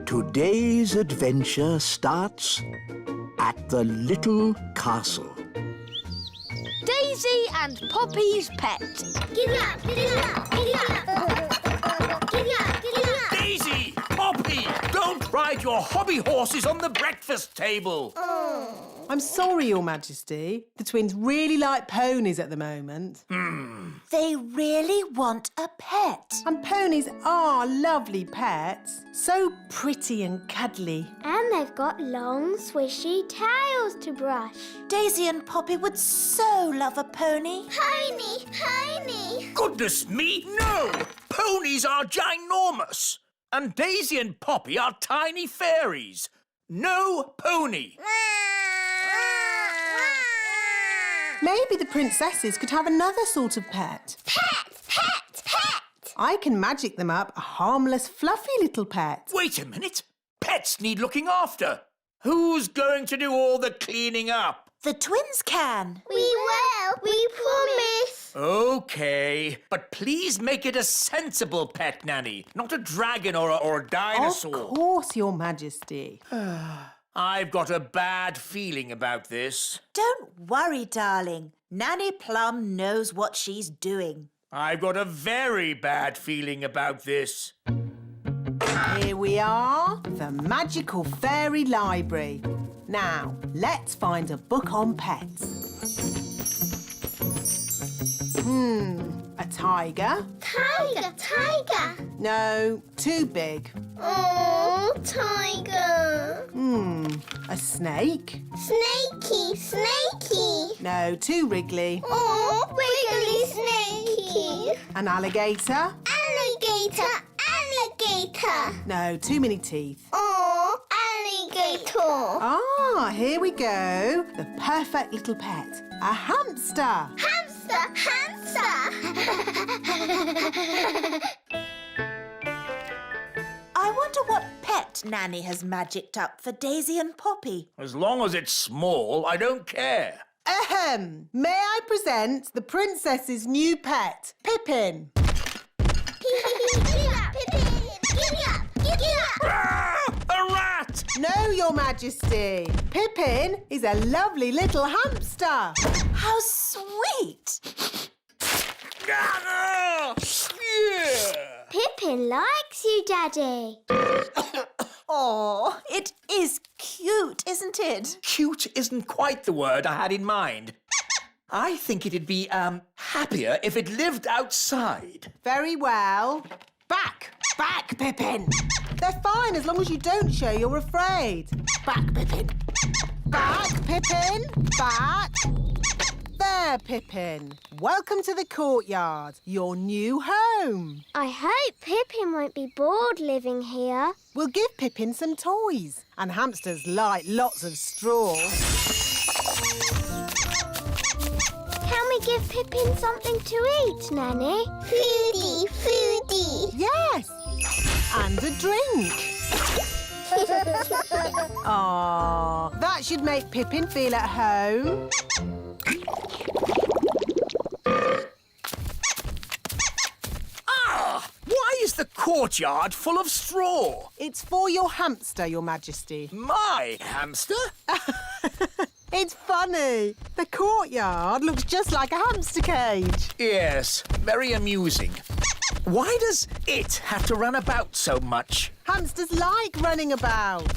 Today's adventure starts at the little castle. Daisy and Poppy's pet. Giddy up, giddy up, giddy up. Giddy up, giddy up. Daisy! Poppy! Don't ride your hobby horses on the breakfast table. I'm sorry, Your Majesty. The twins really like ponies at the moment. They really want a pet. And ponies are lovely pets. So pretty and cuddly. And they've got long, swishy tails to brush. Daisy and Poppy would so love a pony. Pony, pony. Goodness me, no! Ponies are ginormous. And Daisy and Poppy are tiny fairies. No pony. Maybe the princesses could have another sort of pet. Pet, pet, pet. I can magic them up a harmless, fluffy little pet. Wait a minute. Pets need looking after. Who's going to do all the cleaning up? The twins can. We will. We promise. OK, but please make it a sensible pet, Nanny, not a dragon or a dinosaur. Of course, Your Majesty. I've got a bad feeling about this. Don't worry, darling. Nanny Plum knows what she's doing. I've got a very bad feeling about this. Here we are, the magical fairy library. Now, let's find a book on pets. A tiger? Tiger, tiger. No, too big. Oh, tiger. A snake? Snakey, snakey. No, too wriggly. Oh, wiggly snakey. An alligator? Alligator, alligator. No, too many teeth. Oh, alligator. Ah, here we go. The perfect little pet. A hamster. Hamster, hamster. I wonder what pet Nanny has magicked up for Daisy and Poppy. As long as it's small, I don't care. Ahem. May I present the princess's new pet, Pippin? Giddy up, Pippin. Giddy up, giddy up. Ah, a rat! No, Your Majesty. Pippin is a lovely little hamster. How sweet! Ah, yeah. Pippin likes you, Daddy. Oh, it is cute, isn't it? Cute isn't quite the word I had in mind. I think it'd be, happier if it lived outside. Very well. Back, Pippin. They're fine as long as you don't show you're afraid. Back, Pippin. Back, Pippin. Back. There, Pippin. Welcome to the courtyard, your new home. I hope Pippin won't be bored living here. We'll give Pippin some toys. And hamsters like lots of straw. Can we give Pippin something to eat, Nanny? Foodie, foodie. Yes. And a drink. Aww, that should make Pippin feel at home. Why is the courtyard full of straw? It's for your hamster, Your Majesty. My hamster? It's funny. The courtyard looks just like a hamster cage. Yes, very amusing. Why does it have to run about so much? Hamsters like running about.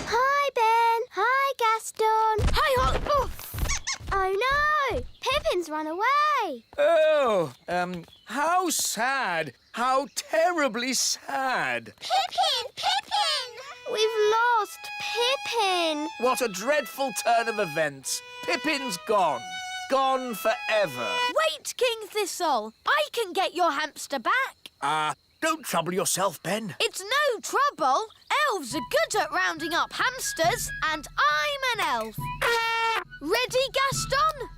Hi, Ben. Hi, Gaston. Hi, Hot. Oh, no. Pippin's run away. Oh, how sad. How terribly sad. Pippin, Pippin. We've lost Pippin. What a dreadful turn of events. Pippin's gone. Gone forever. Wait, King Thistle. I can get your hamster back. Don't trouble yourself, Ben. It's no trouble. Elves are good at rounding up hamsters, and I'm an elf. Ready, Gaston?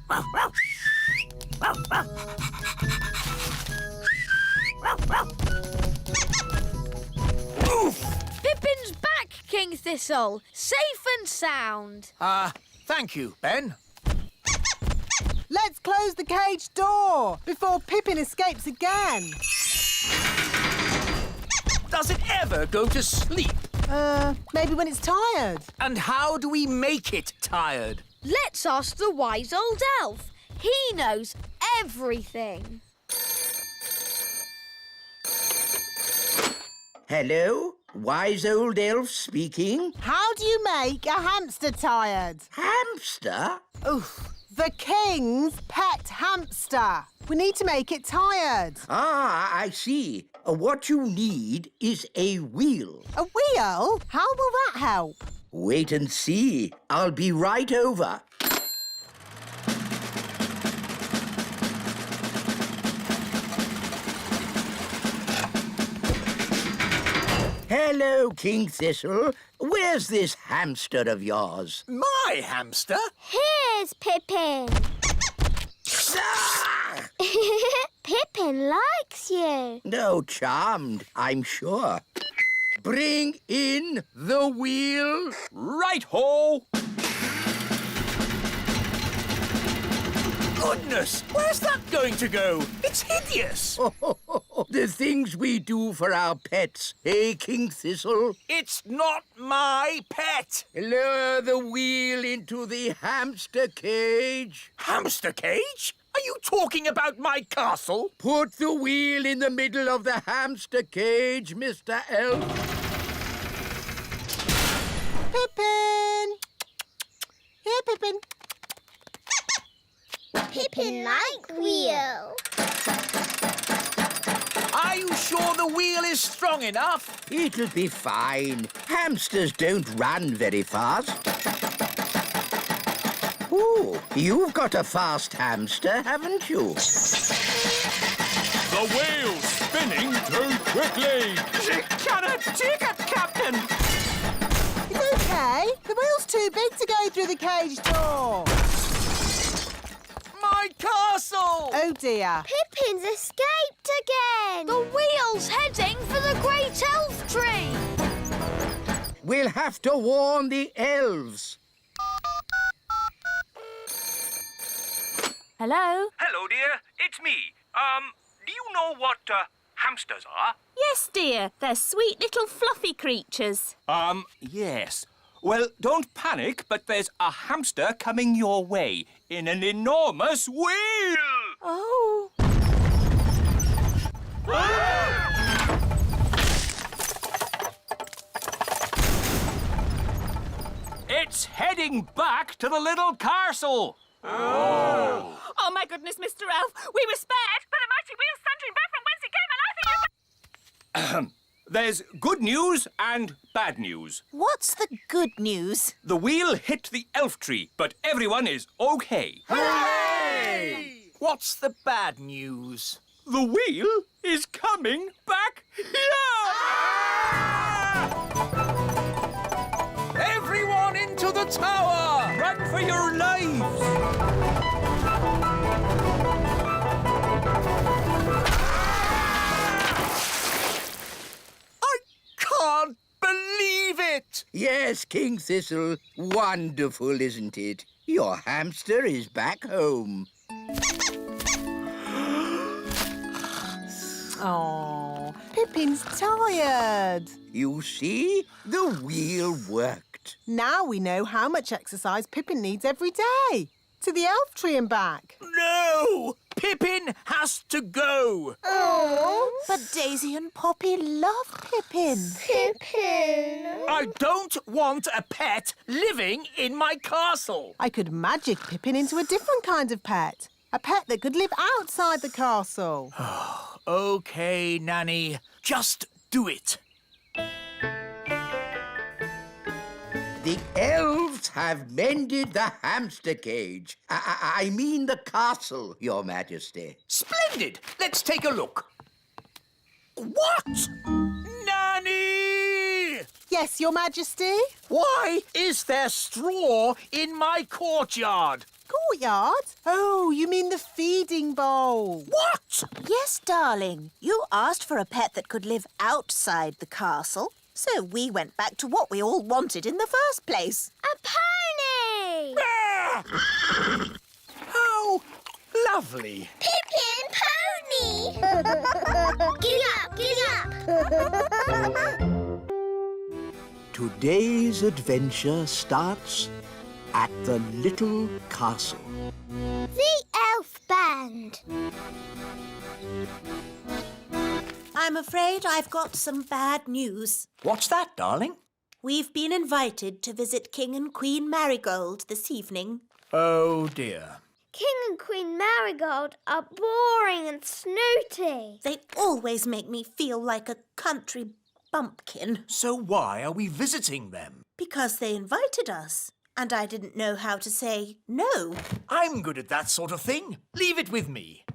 Pippin's back, King Thistle. Safe and sound. Thank you, Ben. Let's close the cage door before Pippin escapes again. Does it ever go to sleep? Maybe when it's tired. And how do we make it tired? Let's ask the wise old elf. He knows everything. Hello, wise old elf speaking. How do you make a hamster tired? Hamster? Oof, the king's pet hamster. We need to make it tired. Ah, I see. What you need is a wheel. A wheel? How will that help? Wait and see. I'll be right over. Hello, King Thistle. Where's this hamster of yours? My hamster? Here's Pippin. Ah! Pippin likes you. No, charmed, I'm sure. Bring in the wheel. Right-ho! Goodness, where's that going to go? It's hideous. The things we do for our pets, eh, King Thistle? It's not my pet. Lower the wheel into the hamster cage. Hamster cage? Are you talking about my castle? Put the wheel in the middle of the hamster cage, Mr. Elf. Pippin! Here, Pippin. Pippin like wheel. Are you sure the wheel is strong enough? It'll be fine. Hamsters don't run very fast. Ooh, you've got a fast hamster, haven't you? The wheel's spinning too quickly. She cannot take it, Captain. It's okay. The wheel's too big to go through the cage door. My castle! Oh, dear. Pippin's escaped again. The wheel's heading for the great elf tree. We'll have to warn the elves. Hello? Hello, dear. It's me. Do you know what hamsters are? Yes, dear. They're sweet little fluffy creatures. Yes. Well, don't panic, but there's a hamster coming your way in an enormous wheel. Oh. It's heading back to the little castle. Oh, my goodness, Mr. Elf. We were spared, but a mighty wheel thundering back from whence it came, and I think you... There's good news and bad news. What's the good news? The wheel hit the elf tree, but everyone is okay. Hooray! What's the bad news? The wheel is coming back here! Everyone into the tower! Run for your lives! Can't believe it! Yes, King Thistle. Wonderful, isn't it? Your hamster is back home. Oh, Pippin's tired. You see? The wheel worked. Now we know how much exercise Pippin needs every day. To the elf tree and back. No! Pippin has to go! Oh, But Daisy and Poppy love Pippin. Pippin. I don't want a pet living in my castle. I could magic Pippin into a different kind of pet. A pet that could live outside the castle. OK, Nanny. Just do it. The elves have mended the hamster cage. I mean the castle, Your Majesty. Splendid! Let's take a look. What? Nanny! Yes, Your Majesty? Why is there straw in my courtyard? Courtyard? Oh, you mean the feeding bowl. What? Yes, darling. You asked for a pet that could live outside the castle. So we went back to what we all wanted in the first place. A pony. Ah! How lovely. Pippin pony. Giddy up, giddy up. Today's adventure starts at the little castle. The Elf Band. I'm afraid I've got some bad news. What's that, darling? We've been invited to visit King and Queen Marigold this evening. Oh, dear. King and Queen Marigold are boring and snooty. They always make me feel like a country bumpkin So why are we visiting them? because they invited us, and I didn't know how to say no. I'm good at that sort of thing. Leave it with me.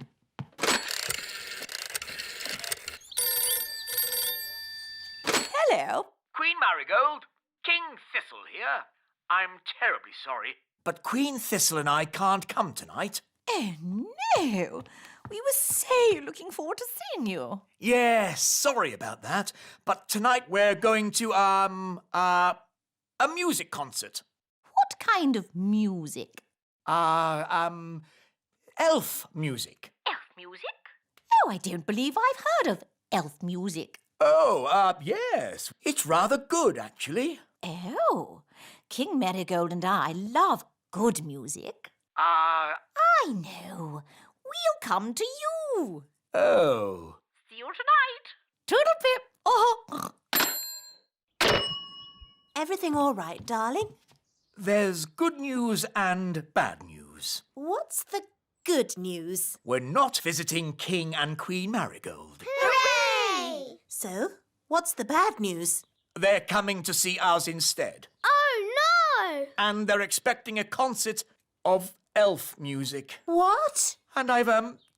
Hello. Queen Marigold, King Thistle here. I'm terribly sorry, but Queen Thistle and I can't come tonight. Oh, no. We were so looking forward to seeing you. Yes, sorry about that. But tonight we're going to, a music concert. What kind of music? Elf music. Elf music? Oh, I don't believe I've heard of elf music. Oh, yes. It's rather good, actually. Oh, King Marigold and I love good music. I know. We'll come to you. Oh. See you tonight. Toodle-pip. Oh. Everything all right, darling? There's good news and bad news. What's the good news? We're not visiting King and Queen Marigold. Hooray! So, what's the bad news? They're coming to see us instead. Oh, no! And they're expecting a concert of elf music. What? And I've,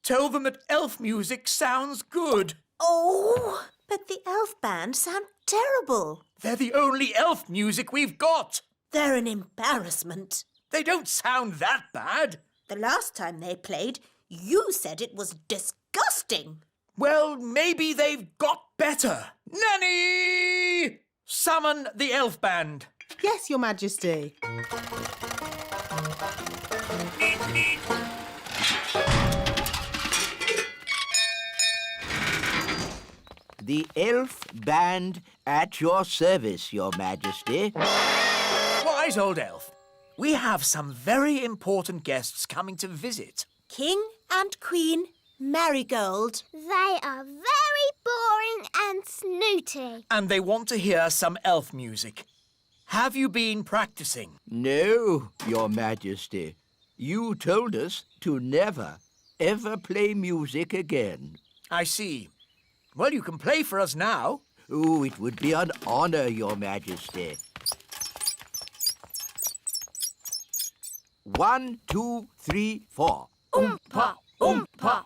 told them that elf music sounds good. Oh, but the elf band sound terrible. They're the only elf music we've got. They're an embarrassment. They don't sound that bad. The last time they played, you said it was disgusting. Well, maybe they've got better. Nanny! Summon the elf band. Yes, Your Majesty. The elf band at your service, Your Majesty. Wise old elf. We have some very important guests coming to visit. King and Queen Marigold. They are very boring and snooty. And they want to hear some elf music. Have you been practicing? No, Your Majesty. You told us to never, ever play music again. I see. Well, you can play for us now. Oh, it would be an honor, Your Majesty. 1, 2, 3, 4. Oompa, oompa.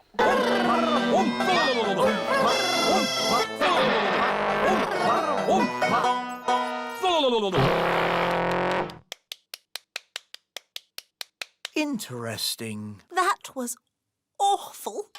Interesting. That was awful.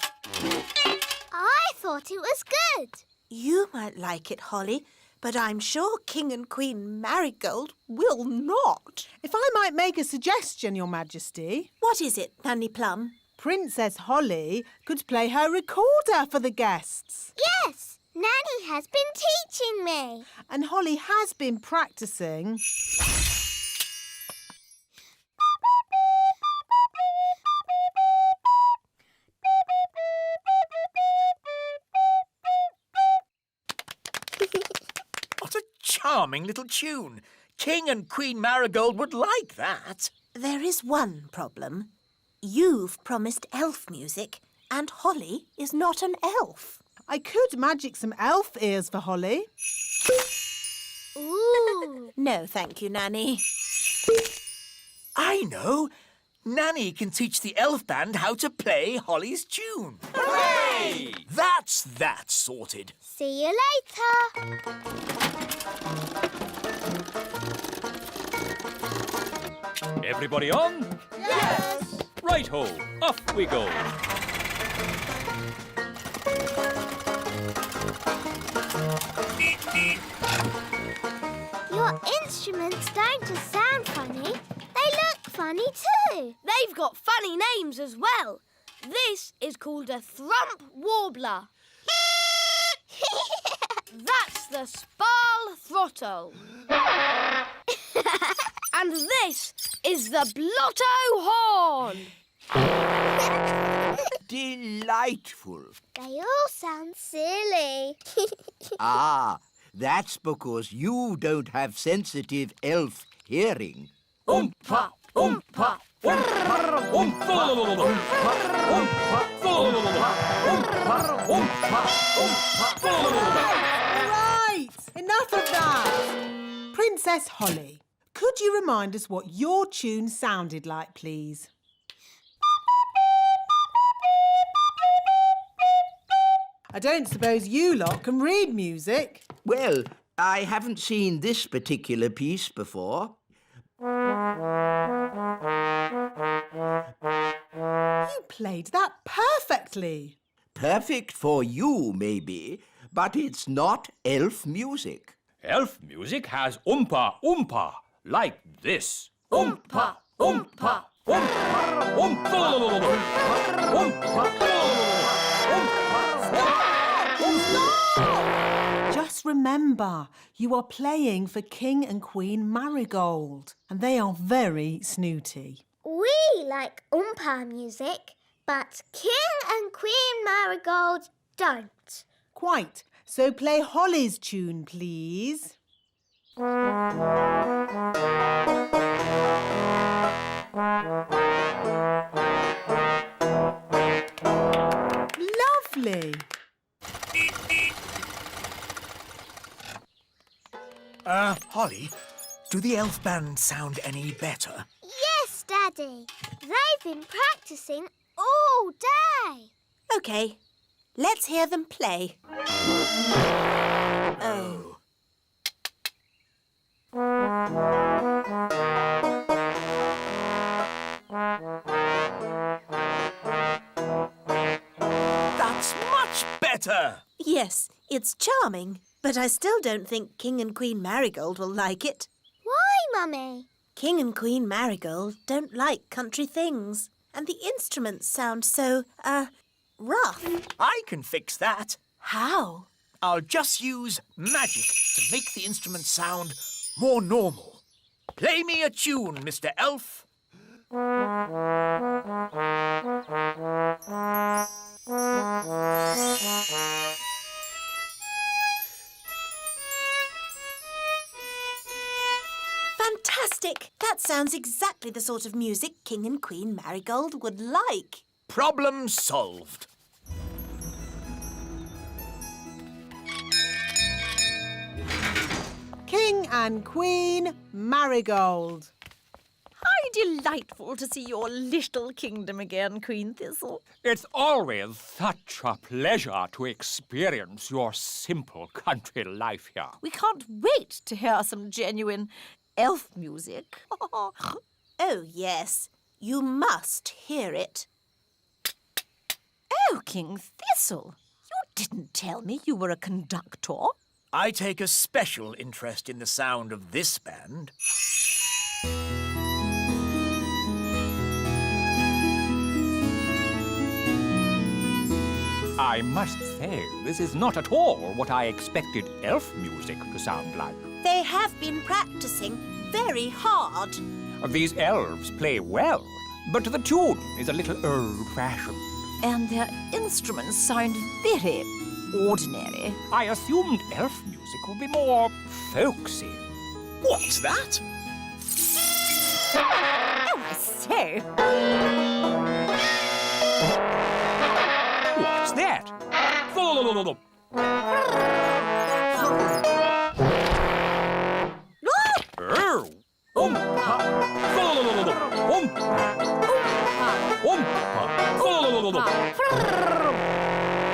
I thought it was good. You might like it, Holly, but I'm sure King and Queen Marigold will not. If I might make a suggestion, Your Majesty, What is it, Nanny Plum? Princess Holly could play her recorder for the guests. Yes, Nanny has been teaching me. And Holly has been practicing. What a charming little tune. King and Queen Marigold would like that. There is one problem. You've promised elf music, and Holly is not an elf. I could magic some elf ears for Holly. Ooh. No, thank you, Nanny. I know. Nanny can teach the elf band how to play Holly's tune. Hooray! That's that sorted. See you later. Everybody on? Yes. Right-ho, off we go. Your instruments don't just sound funny, they look funny too. They've got funny names as well. This is called a thrump warbler. That's the sparl throttle. And this is the Blotto horn. Delightful. They all sound silly. Ah, that's because you don't have sensitive elf hearing. Oompa, oompa, oompa, oompa, Right, enough of that. Princess Holly, could you remind us what your tune sounded like, please? I don't suppose you lot can read music. Well, I haven't seen this particular piece before. You played that perfectly. Perfect for you, maybe, but it's not elf music. Elf music has oompa oompa, like this. oompa, oompa, oompa, Just remember, you are playing for King and Queen Marigold, and they are very snooty. We like Oompa music, but King and Queen Marigold don't. Quite. So play Holly's tune, please. Lovely. Holly, do the elf band sound any better? Yes, Daddy. They've been practicing all day. OK, let's hear them play. Oh. That's much better! Yes, it's charming, but I still don't think King and Queen Marigold will like it. Why, Mummy? King and Queen Marigold don't like country things, and the instruments sound so, rough. I can fix that. How? I'll just use magic to make the instrument sound more normal. Play me a tune, Mr. Elf. Fantastic! That sounds exactly the sort of music King and Queen Marigold would like. Problem solved. King and Queen Marigold. How delightful to see your little kingdom again, Queen Thistle. It's always such a pleasure to experience your simple country life here. We can't wait to hear some genuine elf music. Oh, yes. You must hear it. Oh, King Thistle, you didn't tell me you were a conductor. I take a special interest in the sound of this band. I must say, this is not at all what I expected elf music to sound like. They have been practicing very hard. These elves play well, but the tune is a little old-fashioned. And their instruments sound very ordinary. I assumed elf music would be more folksy. What's that? Oh, I say. What's that? Oh!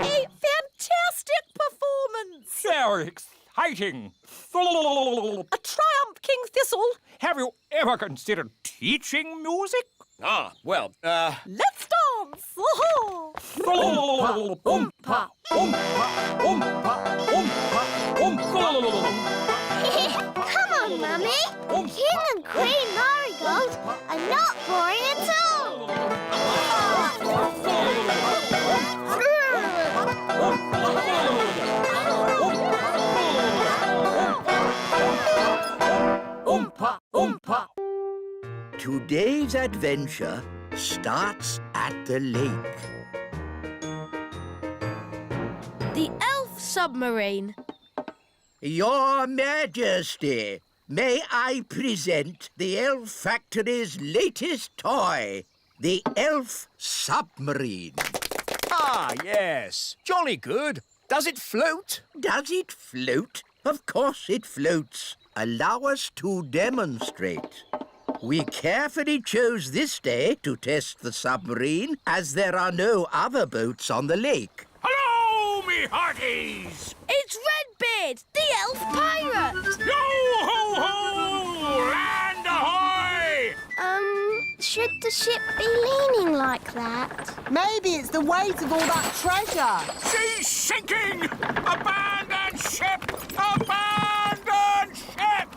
A fantastic performance! So exciting! A triumph, King Thistle! Have you ever considered teaching music? Well, Let's dance! Oh! Come on, Mummy. King and Queen Marigold are not boring at all. Today's adventure starts at the lake. The elf submarine. Your Majesty, may I present the Elf Factory's latest toy, the elf submarine. Ah, yes. Jolly good. Does it float? Does it float? Of course it floats. Allow us to demonstrate. We carefully chose this day to test the submarine, as there are no other boats on the lake. Hello, me hearties! It's Redbeard, the elf pirate. Yo-ho-ho! Land ahoy! Should the ship be leaning like that? Maybe it's the weight of all that treasure. She's sinking! Abandon ship! Abandon ship!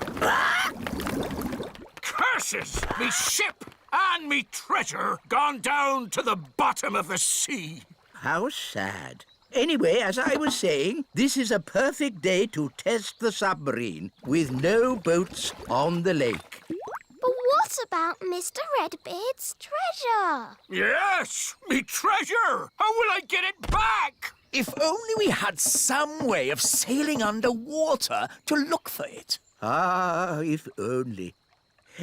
Curses! Me ship and me treasure gone down to the bottom of the sea. How sad. Anyway, as I was saying, this is a perfect day to test the submarine with no boats on the lake. But what about Mr. Redbeard's treasure? Yes, me treasure! How will I get it back? If only we had some way of sailing underwater to look for it. Ah, if only.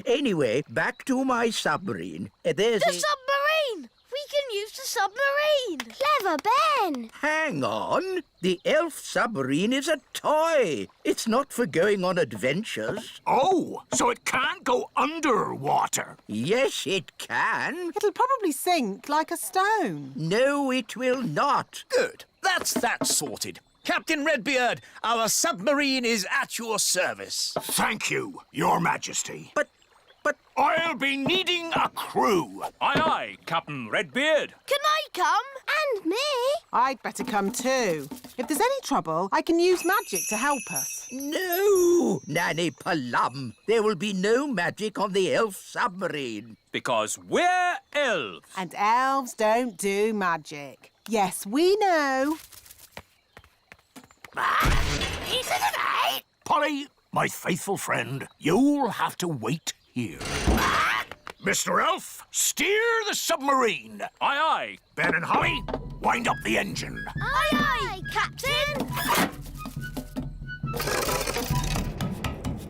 Anyway, back to my submarine. There's The submarine! We can use the submarine. Clever Ben! Hang on. The elf submarine is a toy. It's not for going on adventures. Oh, so it can't go underwater. Yes, it can. It'll probably sink like a stone. No, it will not. Good. That's that sorted. Captain Redbeard, our submarine is at your service. Thank you, Your Majesty. But I'll be needing a crew. Aye, aye, Captain Redbeard. Can I come? And me! I'd better come too. If there's any trouble, I can use magic to help us. no, Nanny Plum. There will be no magic on the elf submarine. Because we're elves. And elves don't do magic. Yes, we know. Polly, my faithful friend, you'll have to wait here. Mr. Elf, steer the submarine. Aye, aye. Ben and Holly, wind up the engine. Aye, aye, Captain.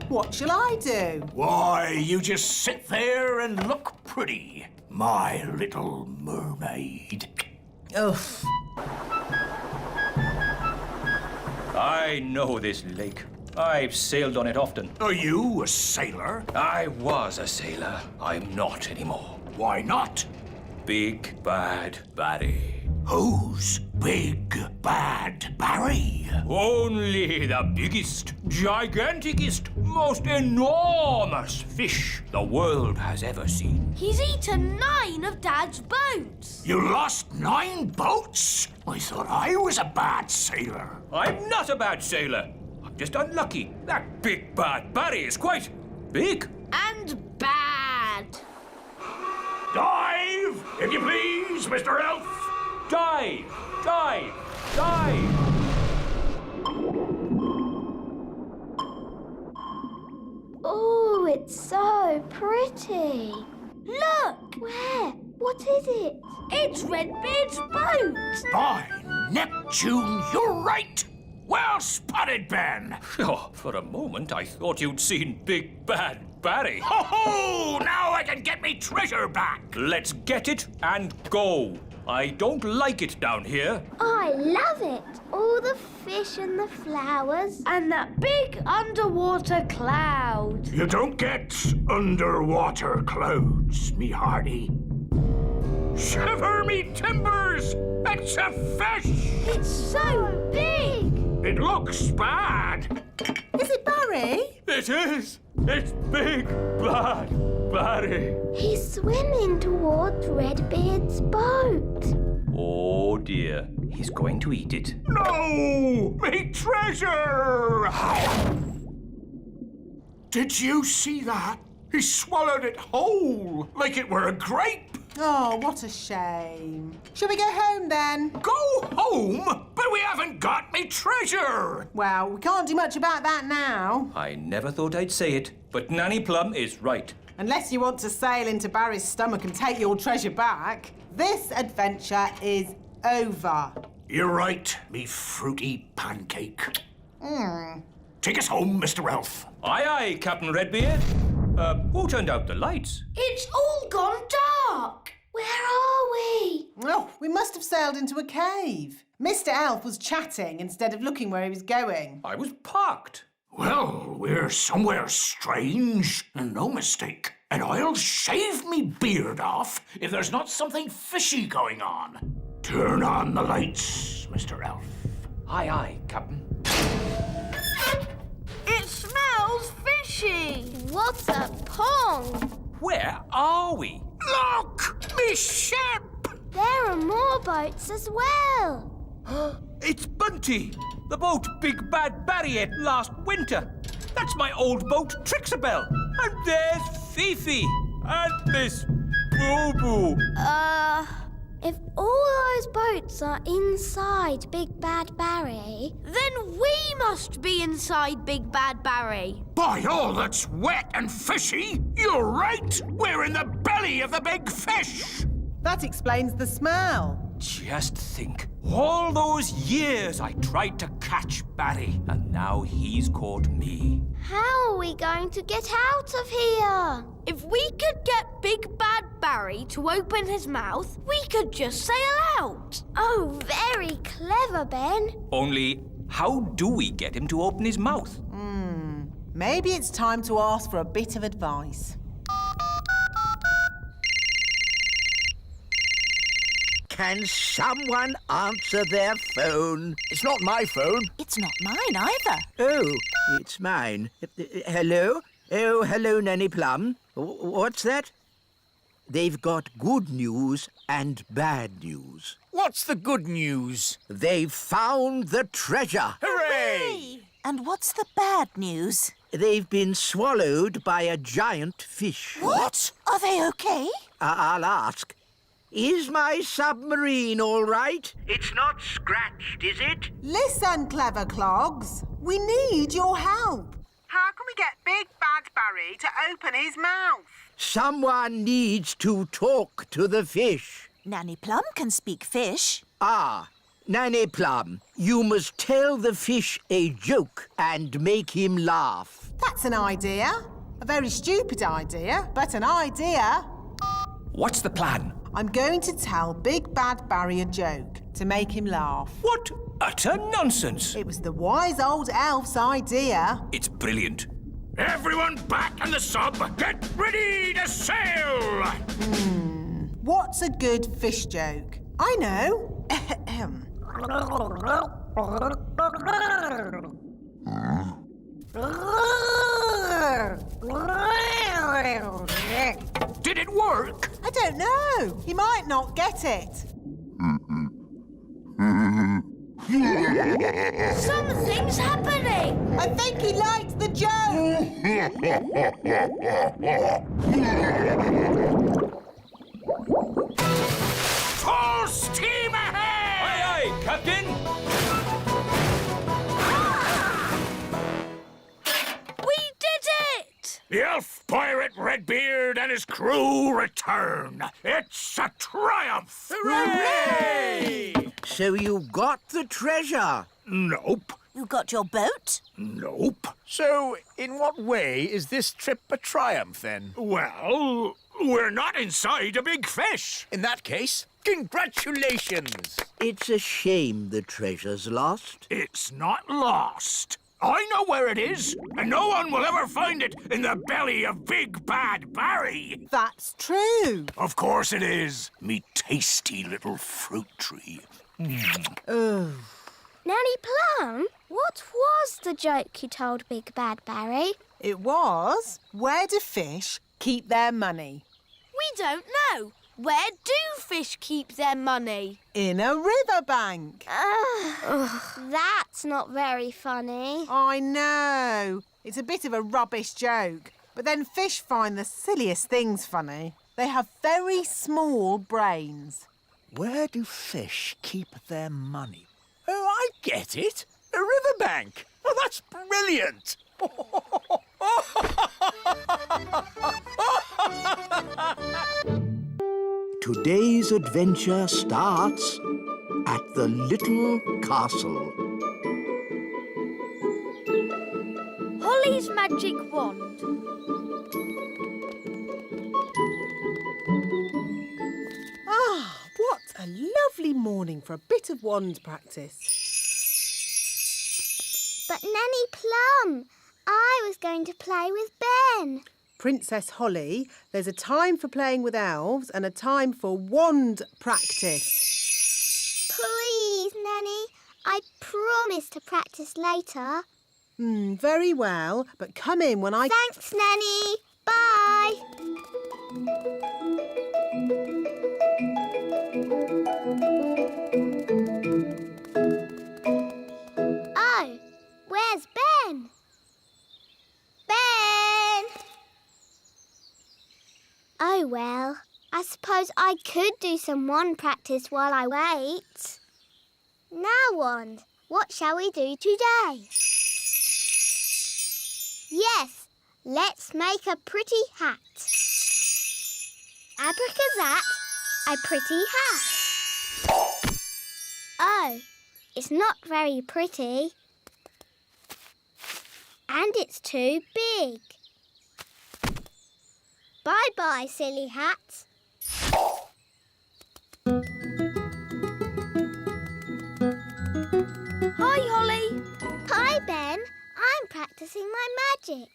What shall I do? Why, you just sit there and look pretty, my little mermaid. Oof. I know this lake. I've sailed on it often. Are you a sailor? I was a sailor. I'm not anymore. Why not? Big Bad Barry. Who's Big Bad Barry? Only the biggest, giganticest, most enormous fish the world has ever seen. He's eaten 9 of Dad's boats. You lost 9 boats? I thought I was a bad sailor. I'm not a bad sailor. I'm just unlucky. That Big Bad Barry is quite big. And bad. Dive, if you please, Mr. Elf. Dive! Dive! Dive! Oh, it's so pretty. Look! Where? What is it? It's Redbeard's boat. By Neptune, you're right. Well spotted, Ben. Oh, for a moment, I thought you'd seen Big Bad Barry. Ho ho! Now I can get me treasure back. Let's get it and go. I don't like it down here. I love it. All the fish and the flowers. And that big underwater cloud. You don't get underwater clouds, me hearty. Shiver me timbers! It's a fish! It's so big. It looks bad. Is it Barry? It is. It's Big Bad Barry. He's swimming towards Redbeard's boat. Oh dear, he's going to eat it. No! Me treasure! Did you see that? He swallowed it whole, like it were a grape. Oh, what a shame. Shall we go home then? Go home? But we haven't got me treasure. Well, we can't do much about that now. I never thought I'd say it, but Nanny Plum is right. Unless you want to sail into Barry's stomach and take your treasure back, this adventure is over. You're right, me fruity pancake. Take us home, Mr. Elf. Aye, aye, Captain Redbeard. Who turned out the lights? It's all gone dark. Where are we? Oh, we must have sailed into a cave. Mr. Elf was chatting instead of looking where he was going. I was parked. Well, we're somewhere strange, and no mistake. And I'll shave me beard off if there's not something fishy going on. Turn on the lights, Mr. Elf. Aye, aye, Captain. It smells fishy. What a pond! Where are we? Look, me ship! There are more boats as well. It's Bunty, the boat Big Bad Barry ate last winter. That's my old boat, Trixabelle. And there's Fifi. And Miss Boo-Boo. If all those boats are inside Big Bad Barry... Then we must be inside Big Bad Barry. By all that's wet and fishy, you're right. We're in the belly of the big fish. That explains the smell. Just think, all those years I tried to catch Barry, and now he's caught me. How are we going to get out of here? If we could get Big Bad Barry to open his mouth, we could just sail out. Oh, very clever, Ben. Only, how do we get him to open his mouth? Maybe it's time to ask for a bit of advice. Can someone answer their phone? It's not my phone. It's not mine either. Oh, it's mine. Hello? Oh, hello, Nanny Plum. What's that? They've got good news and bad news. What's the good news? They've found the treasure. Hooray! And what's the bad news? They've been swallowed by a giant fish. What? Are they okay? I'll ask. Is my submarine all right? It's not scratched, is it? Listen, clever clogs. We need your help. How can we get Big Bad Barry to open his mouth? Someone needs to talk to the fish. Nanny Plum can speak fish. Ah, Nanny Plum, you must tell the fish a joke and make him laugh. That's an idea. A very stupid idea, but an idea. What's the plan? I'm going to tell Big Bad Barry a joke to make him laugh. What utter nonsense! It was the wise old elf's idea. It's brilliant. Everyone back in the sub! Get ready to sail! What's a good fish joke? I know. Did it work? I don't know. He might not get it. Something's happening. I think he liked the joke. Full steam ahead! Aye, aye, Captain! We did it! The elf pirate Redbeard and his crew return. It's a triumph! Hooray! So you got the treasure? Nope. You got your boat? Nope. So, in what way is this trip a triumph, then? Well, we're not inside a big fish. In that case, congratulations! It's a shame the treasure's lost. It's not lost. I know where it is, and no one will ever find it in the belly of Big Bad Barry. That's true. Of course it is, me tasty little fruit tree. Nanny Plum, what was the joke you told Big Bad Barry? It was, where do fish keep their money? We don't know. Where do fish keep their money? In a riverbank. That's not very funny. I know. It's a bit of a rubbish joke. But then fish find the silliest things funny. They have very small brains. Where do fish keep their money? Oh, I get it. A riverbank. Oh, that's brilliant. Today's adventure starts at the little castle. Holly's magic wand. Ah, what a lovely morning for a bit of wand practice. But Nanny Plum, I was going to play with Ben. Princess Holly, there's a time for playing with elves and a time for wand practice. Please, Nanny, I promise to practice later. Very well, but come in when I... Thanks, Nanny. Bye. Oh, where's Ben? Ben! Oh, well, I suppose I could do some wand practice while I wait. Now, Wand, what shall we do today? Yes, let's make a pretty hat. Abracazat, a pretty hat. Oh, it's not very pretty. And it's too big. Bye-bye, silly hat. Hi, Holly. Hi, Ben. I'm practicing my magic.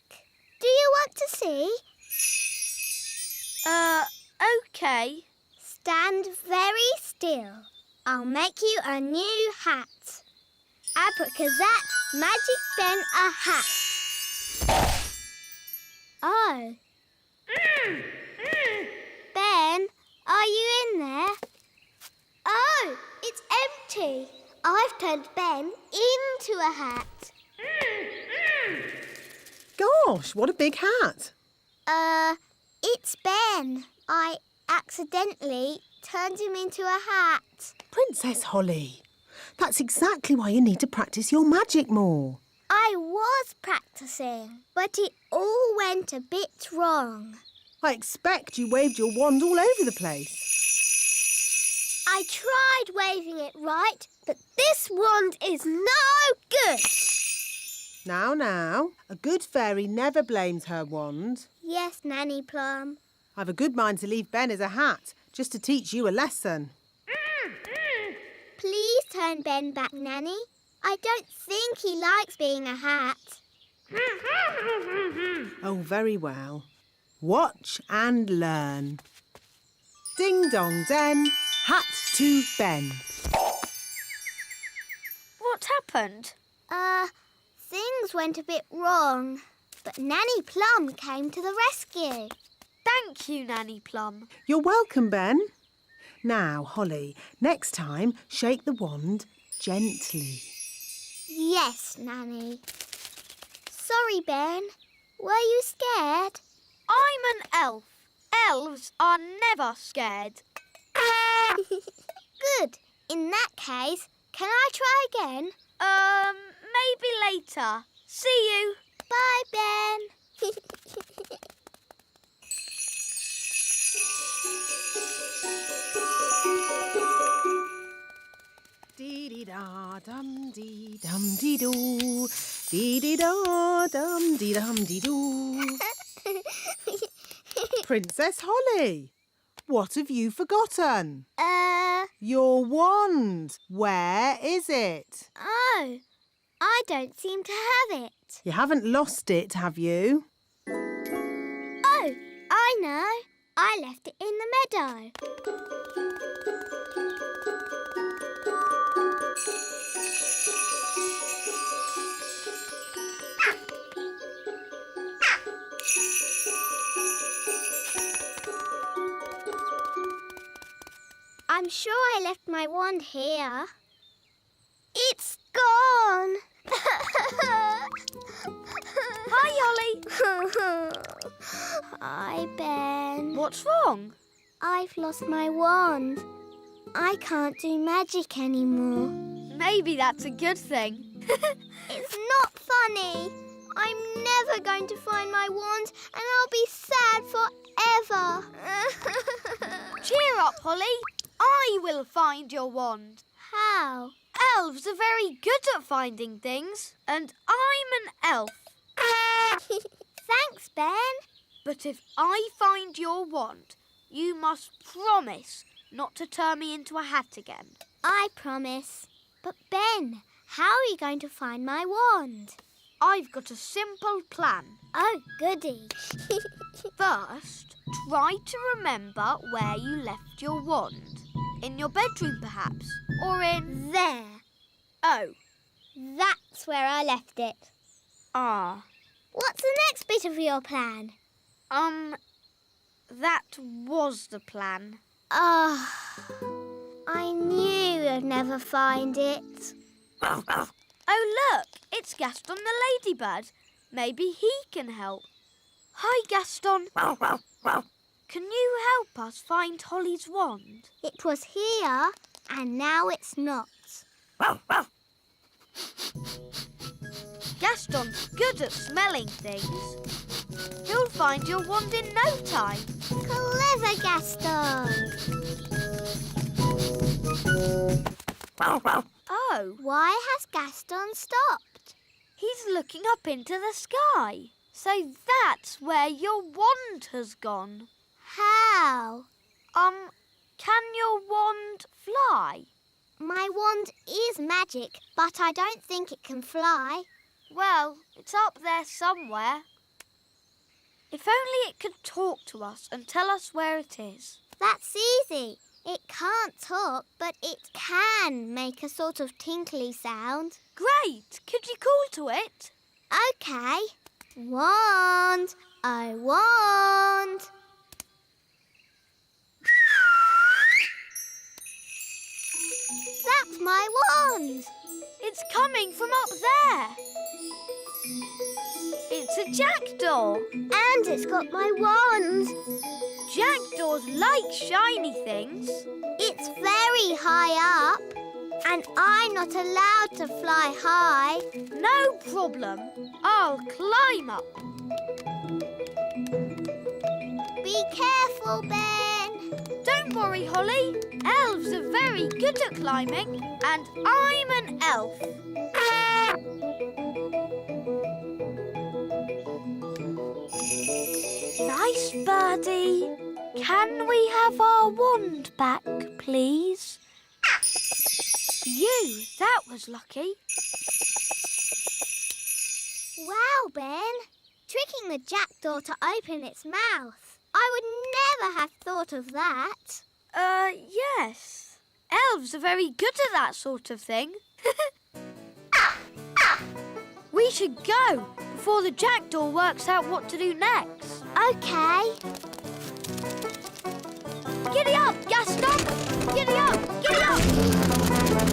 Do you want to see? OK. Stand very still. I'll make you a new hat. Abracazat, magic Ben a hat. Oh. Ben, are you in there? Oh, it's empty. I've turned Ben into a hat. Gosh, what a big hat. It's Ben. I accidentally turned him into a hat. Princess Holly, that's exactly why you need to practice your magic more. I was practicing, but it all went a bit wrong. I expect you waved your wand all over the place. I tried waving it right, but this wand is no good. Now, a good fairy never blames her wand. Yes, Nanny Plum. I've a good mind to leave Ben as a hat, just to teach you a lesson. Please turn Ben back, Nanny. I don't think he likes being a hat. Oh, very well. Watch and learn. Ding dong den, hat to Ben. What happened? Things went a bit wrong, but Nanny Plum came to the rescue. Thank you, Nanny Plum. You're welcome, Ben. Now, Holly, next time, shake the wand gently. Yes, Nanny. Sorry, Ben. Were you scared? I'm an elf. Elves are never scared. Good. In that case, can I try again? Maybe later. See you. Bye, Ben. Dee-dee-da-dum-dee-dum-dee-doo. Dee-dee-da-dum-dee-dum-dee-doo. Princess Holly, what have you forgotten? Your wand. Where is it? Oh, I don't seem to have it. You haven't lost it, have you? Oh, I know. I left it in the meadow. I'm sure I left my wand here. It's gone. Hi, Holly. Hi, Ben. What's wrong? I've lost my wand. I can't do magic anymore. Maybe that's a good thing. It's not funny. I'm never going to find my wand and I'll be sad forever. Cheer up, Holly. I will find your wand. How? Elves are very good at finding things, and I'm an elf. Thanks, Ben. But if I find your wand, you must promise not to turn me into a hat again. I promise. But Ben, how are you going to find my wand? I've got a simple plan. Oh, goody. First, try to remember where you left your wand. In your bedroom, perhaps? Or in... There. Oh. That's where I left it. Ah. What's the next bit of your plan? That was the plan. I knew I'd never find it. Oh, look, it's Gaston the ladybird. Maybe he can help. Hi, Gaston. Can you help us find Holly's wand? It was here, and now it's not. Gaston's good at smelling things. He'll find your wand in no time. Clever, Gaston. Oh, Why has Gaston stopped? he's looking up into the sky. So that's where your wand has gone. How? Can your wand fly? My wand is magic, but I don't think it can fly. Well, it's up there somewhere. If only it could talk to us and tell us where it is. That's easy. It can't talk, but it can make a sort of tinkly sound. Great! Could you call to it? OK. Wand, I want. That's my wand. It's coming from up there. It's a jackdaw. And it's got my wand. Jackdaws like shiny things. It's very high up. And I'm not allowed to fly high. No problem. I'll climb up. Be careful, Ben. Don't worry, Holly. Elves are very good at climbing, and I'm an elf. Nice birdie. Can we have our wand back, please? That was lucky. Wow, Ben. Tricking the jackdaw to open its mouth. I would never have thought of that. Yes. Elves are very good at that sort of thing. We should go before the jackdaw works out what to do next. OK. Giddy up, Gaston! Giddy up! Giddy up!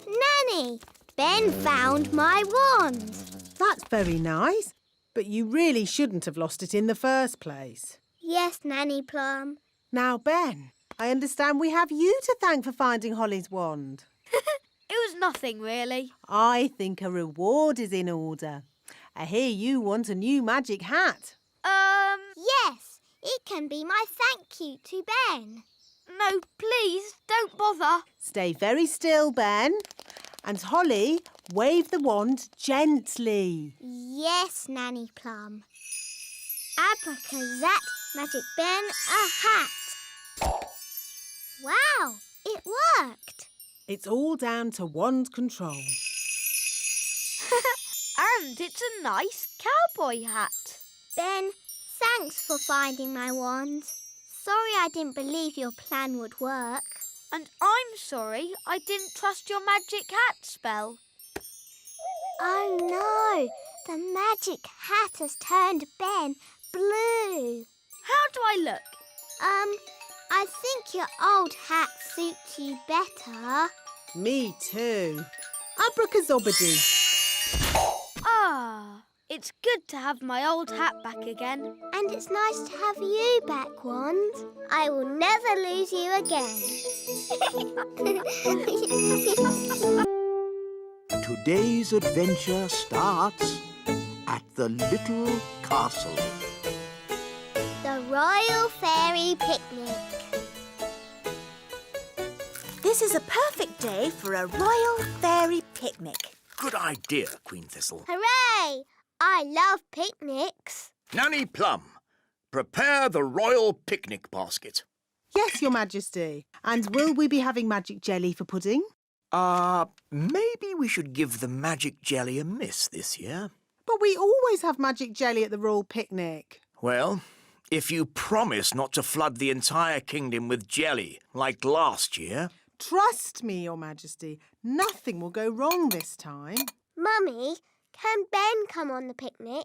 Nanny, Ben found my wand. That's very nice. But you really shouldn't have lost it in the first place. Yes, Nanny Plum. Now, Ben, I understand we have you to thank for finding Holly's wand. It was nothing, really. I think a reward is in order. I hear you want a new magic hat. Yes, it can be my thank you to Ben. No, please, don't bother. Stay very still, Ben. And Holly, wave the wand gently. Yes, Nanny Plum. Abracazat, Magic Ben, a hat. Wow, it worked. It's all down to wand control. And it's a nice cowboy hat. Ben, thanks for finding my wand. Sorry I didn't believe your plan would work. And I'm sorry I didn't trust your magic hat spell. Oh no, the magic hat has turned Ben blue. How do I look? I think your old hat suits you better. Me too. Abracazobody. Ah, It's good to have my old hat back again. And it's nice to have you back, Wand. I will never lose you again. Today's adventure starts at the little castle. The Royal Fairy Picnic. This is a perfect day for a royal fairy picnic. Good idea, Queen Thistle. Hooray! I love picnics. Nanny Plum, prepare the royal picnic basket. Yes, Your Majesty. And will we be having magic jelly for pudding? Maybe we should give the magic jelly a miss this year. But we always have magic jelly at the royal picnic. Well, if you promise not to flood the entire kingdom with jelly like last year... Trust me, Your Majesty. Nothing will go wrong this time. Mummy, can Ben come on the picnic?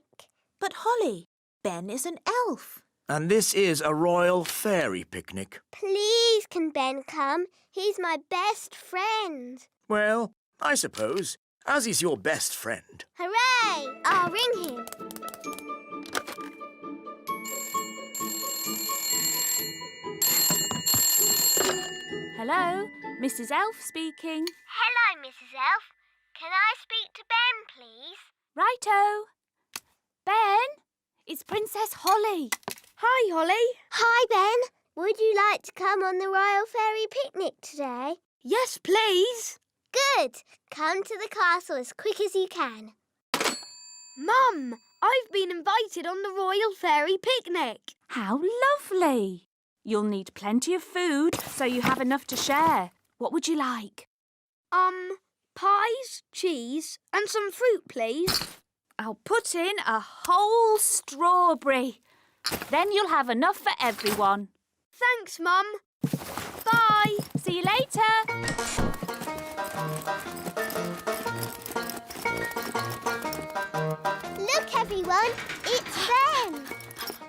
But Holly, Ben is an elf. And this is a royal fairy picnic. Please, can Ben come? He's my best friend. Well, I suppose, as he's your best friend. Hooray! I'll ring him. Hello, Mrs. Elf speaking. Hello, Mrs. Elf. Can I speak to Ben, please? Righto. Ben, it's Princess Holly. Hi, Holly. Hi, Ben. Would you like to come on the Royal Fairy Picnic today? Yes, please. Good. Come to the castle as quick as you can. Mum, I've been invited on the Royal Fairy Picnic. How lovely. You'll need plenty of food so you have enough to share. What would you like? Pies, cheese and some fruit, please. I'll put in a whole strawberry. Then you'll have enough for everyone. Thanks, Mum. Bye. See you later. Look, everyone. It's Ben.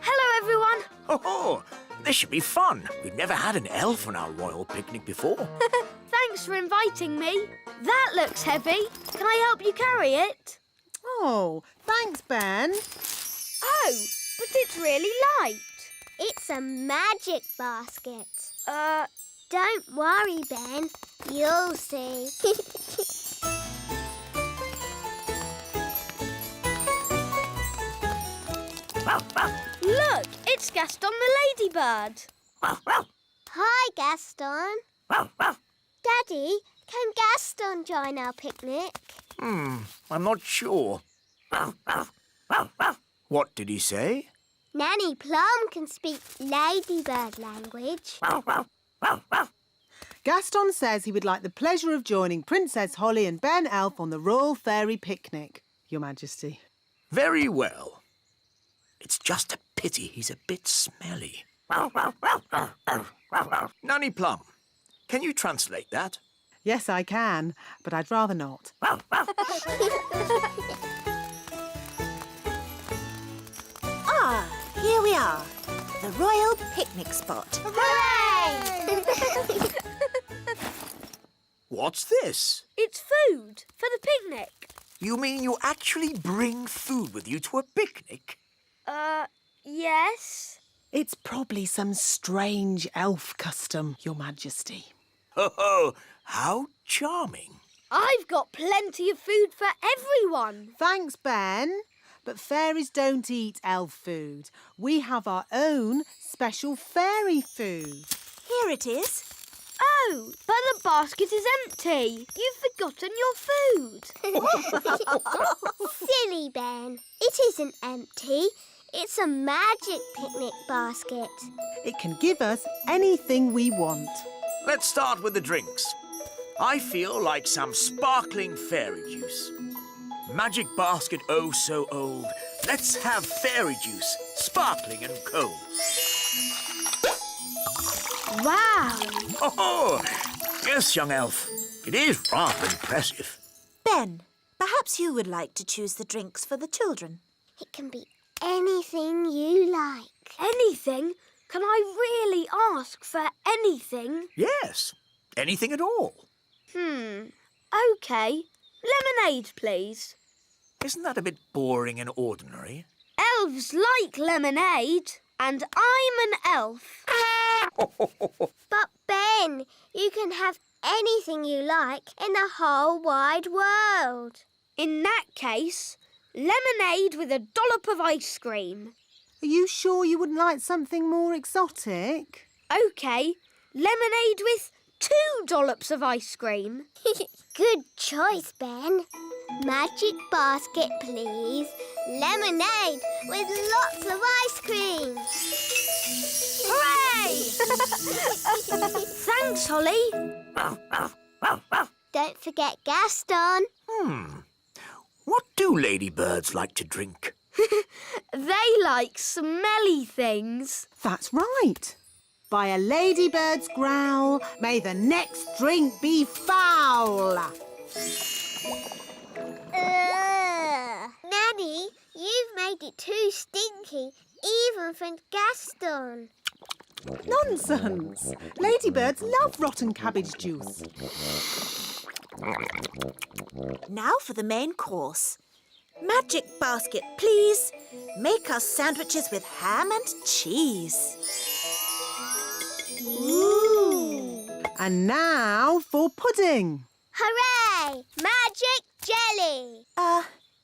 Hello, everyone. Oh, this should be fun. We've never had an elf on our royal picnic before. Thanks for inviting me. That looks heavy. Can I help you carry it? Oh, thanks, Ben. Oh, but it's really light. It's a magic basket. Don't worry, Ben. You'll see. Look, it's Gaston the ladybird. Hi, Gaston. Daddy, can Gaston join our picnic? I'm not sure. What did he say? Nanny Plum can speak ladybird language. Gaston says he would like the pleasure of joining Princess Holly and Ben Elf on the Royal Fairy Picnic, Your Majesty. Very well. It's just a pity he's a bit smelly. Nanny Plum, can you translate that? Yes, I can, but I'd rather not. Ah, here we are. The royal picnic spot. Hooray! What's this? It's food for the picnic. You mean you actually bring food with you to a picnic? Yes. It's probably some strange elf custom, Your Majesty. Oh, how charming. I've got plenty of food for everyone. Thanks, Ben. But fairies don't eat elf food. We have our own special fairy food. Here it is. Oh, but the basket is empty. You've forgotten your food. Silly Ben. It isn't empty. It's a magic picnic basket. It can give us anything we want. Let's start with the drinks. I feel like some sparkling fairy juice. Magic basket oh so old. Let's have fairy juice, sparkling and cold. Wow. Oh, yes, young elf. It is rather impressive. Ben, perhaps you would like to choose the drinks for the children. It can be anything you like. Anything? Can I really ask for anything? Yes, anything at all. OK. Lemonade, please. Isn't that a bit boring and ordinary? Elves like lemonade, and I'm an elf. But Ben, you can have anything you like in the whole wide world. In that case, lemonade with a dollop of ice cream. Are you sure you wouldn't like something more exotic? OK, lemonade with 2 dollops of ice cream. Good choice, Ben. Magic basket, please. Lemonade with lots of ice cream. Hooray! Thanks, Holly. Don't forget Gaston. What do ladybirds like to drink? They like smelly things. That's right. By a ladybird's growl, may the next drink be foul. Nanny, you've made it too stinky, even for Gaston. Nonsense. Ladybirds love rotten cabbage juice. Now for the main course. Magic basket, please. Make us sandwiches with ham and cheese. Ooh. And now for pudding. Hooray! Magic jelly.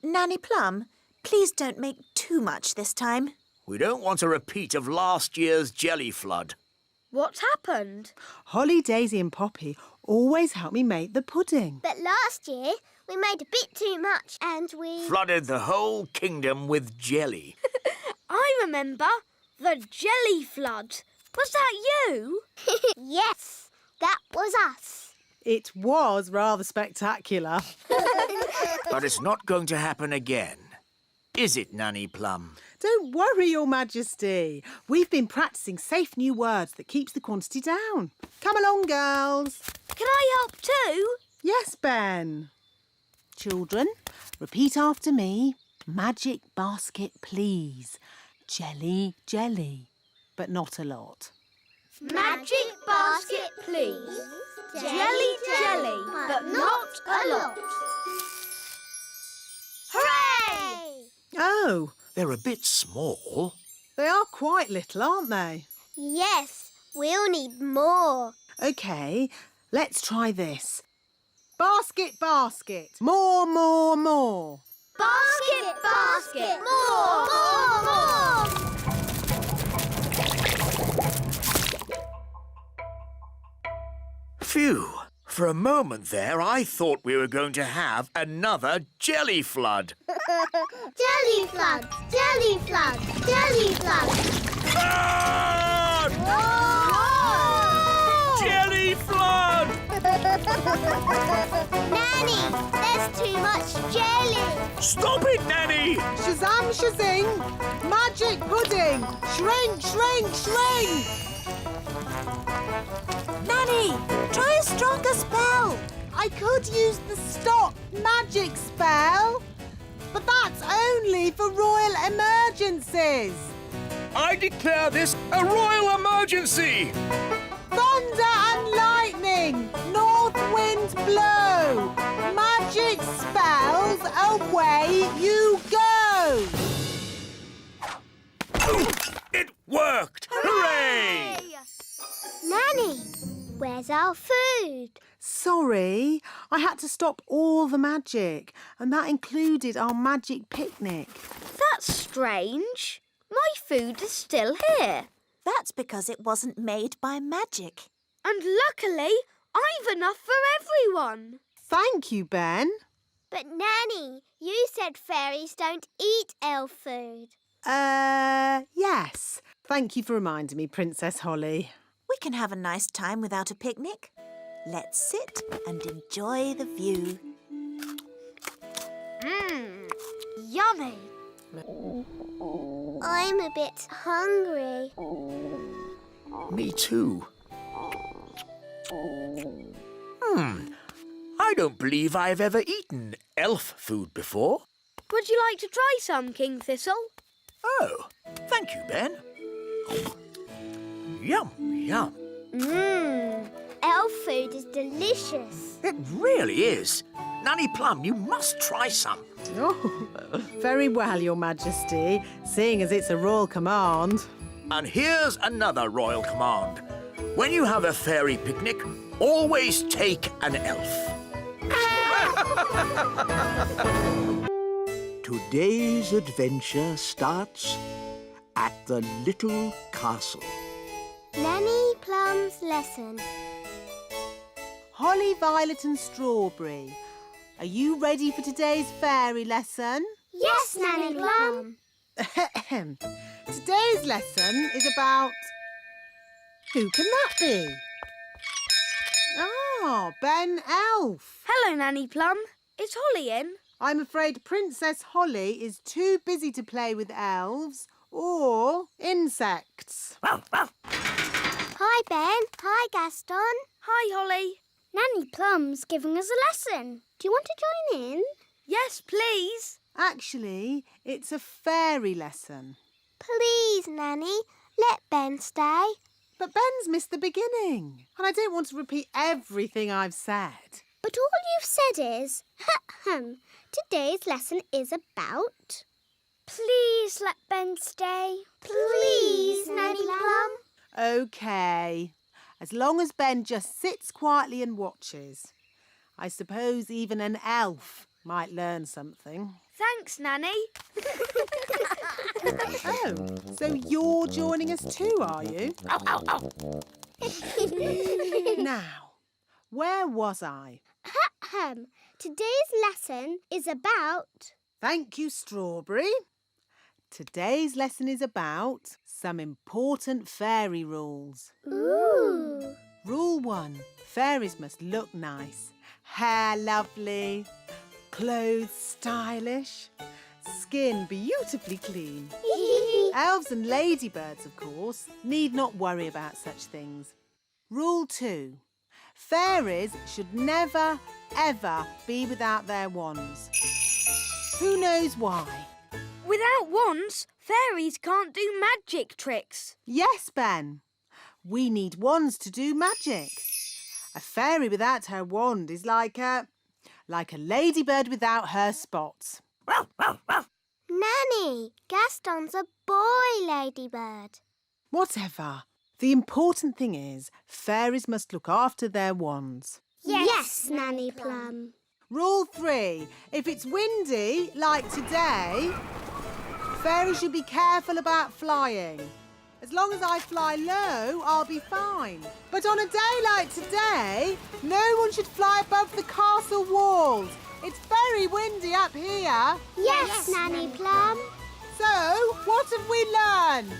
Nanny Plum, please don't make too much this time. We don't want a repeat of last year's jelly flood. What happened? Holly, Daisy and Poppy always help me make the pudding. But last year, we made a bit too much and we... Flooded the whole kingdom with jelly. I remember. The jelly flood. Was that you? Yes, that was us. It was rather spectacular. But it's not going to happen again. Is it, Nanny Plum? Don't worry, Your Majesty. We've been practising safe new words that keeps the quantity down. Come along, girls. Can I help too? Yes, Ben. Children, repeat after me. Magic basket, please. Jelly, jelly. But not a lot. Magic basket, please. Jelly, jelly, but not a lot. Hooray! Oh, They're a bit small. they are quite little, aren't they? Yes, we'll need more. OK, let's try this. Basket, basket. More, more, more. Basket, basket, More, more, more. Phew. For a moment there, I thought we were going to have another jelly flood. Jelly flood, jelly flood, jelly flood. Flood! Jelly flood! Nanny, there's too much jelly. Stop it, Nanny! Shazam, shazing. Magic pudding. Shrink, shrink, shrink. Nanny, try a stronger spell. I could use the stop magic spell, but that's only for royal emergencies. I declare this a royal emergency! Thunder and lightning, north wind blow. Magic spells, away you go. It worked! Hooray! Nanny, where's our food? Sorry, I had to stop all the magic, and that included our magic picnic. That's strange. My food is still here. That's because it wasn't made by magic. And luckily, I've enough for everyone. Thank you, Ben. But Nanny, you said fairies don't eat elf food. Yes. Thank you for reminding me, Princess Holly. We can have a nice time without a picnic. Let's sit and enjoy the view. Yummy. I'm a bit hungry. Me too. I don't believe I've ever eaten elf food before. Would you like to try some, King Thistle? Oh, thank you, Ben. Yum, yum. elf food is delicious. It really is. Nanny Plum, you must try some. Oh, very well, Your Majesty, seeing as it's a royal command. And here's another royal command. When you have a fairy picnic, always take an elf. Today's adventure starts at the little castle. Nanny Plum's lesson. Holly, Violet and Strawberry, are you ready for today's fairy lesson? Yes, Nanny Plum. Today's lesson is about... Who can that be? Ah, Ben Elf. Hello, Nanny Plum. Is Holly in? I'm afraid Princess Holly is too busy to play with elves or insects. Hi, Ben. Hi, Gaston. Hi, Holly. Nanny Plum's giving us a lesson. Do you want to join in? Yes, please. Actually, it's a fairy lesson. Please, Nanny, let Ben stay. But Ben's missed the beginning, and I don't want to repeat everything I've said. But all you've said is, today's lesson is about... Please let Ben stay. Please, Nanny Plum. OK. As long as Ben just sits quietly and watches. I suppose even an elf might learn something. Thanks, Nanny. Oh, so you're joining us too, are you? Now, where was I? Today's lesson is about... Thank you, Strawberry. Today's lesson is about some important fairy rules. Ooh. Rule 1. Fairies must look nice. Hair lovely. Clothes stylish. Skin beautifully clean. Elves and ladybirds, of course, need not worry about such things. Rule 2. Fairies should never, ever be without their wands. Who knows why? Without wands, fairies can't do magic tricks. Yes, Ben. We need wands to do magic. A fairy without her wand is like a ladybird without her spots. Nanny, Gaston's a boy ladybird. Whatever. The important thing is fairies must look after their wands. Yes, Nanny Plum. Rule 3. If it's windy, like today, fairies should be careful about flying. As long as I fly low, I'll be fine. But on a day like today, no one should fly above the castle walls. It's very windy up here. Yes, Nanny Plum. So, what have we learned?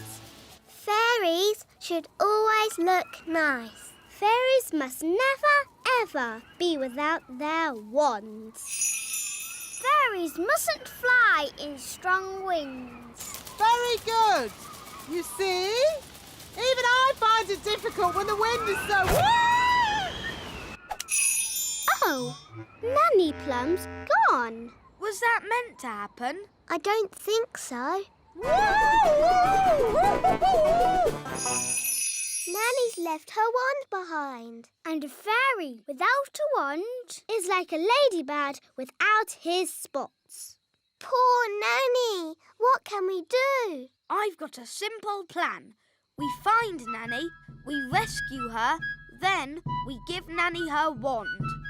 Fairies should always look nice. Fairies must never, ever be without their wands. Fairies mustn't fly in strong winds. Very good. You see? Even I find it difficult when the wind is so... Oh, Nanny Plum's gone. Was that meant to happen? I don't think so. Nanny's left her wand behind. And a fairy without a wand is like a ladybird without his spots. Poor Nanny. What can we do? I've got a simple plan. We find Nanny, we rescue her, then we give Nanny her wand.